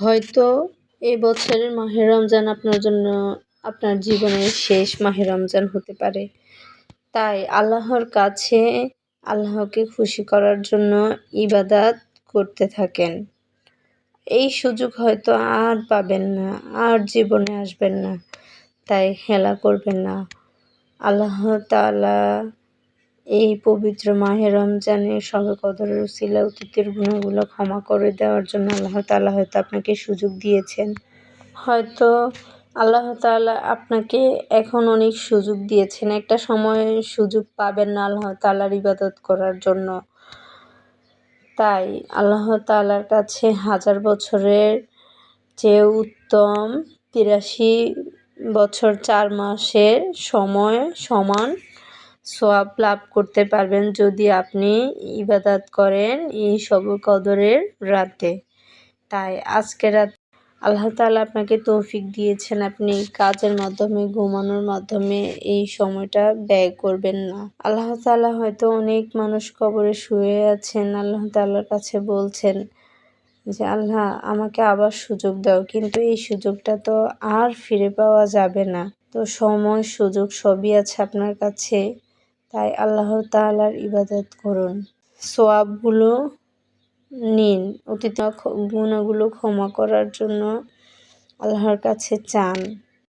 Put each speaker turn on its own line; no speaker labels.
হয়তো এই বছরের মাহে রমজান আপনার জন্য আপনার জীবনের শেষ মাহে রমজান হতে পারে। তাই আল্লাহর কাছে আল্লাহকে খুশি করার জন্য ইবাদত করতে থাকেন। এই সুযোগ হয়তো আর পাবেন না, আর জীবনে আসবেন না। তাই হেলা করবেন না। আল্লাহ তাআলা এই পবিত্র মাহে রমজানে শবে কদরের উসিলায় অতীতের গুনাহগুলো ক্ষমা করে দেওয়ার জন্য আল্লাহ তাআলা হয়তো আপনাকে সুযোগ দিয়েছেন। হয়তো আল্লাহ তাআলা আপনাকে এখন অনেক সুযোগ দিয়েছেন। একটা সময় সুযোগ পাবেন না আল্লাহ তাআলার ইবাদত করার জন্য। তাই আল্লাহ তাআলার কাছে 1000 বছরের চেয়ে উত্তম 83 বছর 4 মাসের সময় সমান সওয়াব লাভ করতে পারবেন যদি আপনি ইবাদত করেন এই শবে কদরের রাতে। তাই আজকের রাত আল্লাহ তাআলা আপনাকে তৌফিক দিয়েছেন, আপনি কাজের মাধ্যমে, ঘুমানোর মাধ্যমে এই সময়টা ব্যয় করবেন না। আল্লাহ তাআলা হয়তো অনেক মানুষ কবরে শুয়ে আছেন, আল্লাহ তাআলার কাছে বলছেন যে আল্লাহ আমাকে আবার সুযোগ দাও, কিন্তু এই সুযোগটা তো আর ফিরে পাওয়া যাবে না। তো সময় সুযোগ সবই আছে আপনার কাছে, তাই আল্লাহ তাআলার ইবাদত করুন, সওয়াবগুলো নিন, অতীত গুনাহগুলো ক্ষমা করার জন্য আল্লাহর কাছে চান।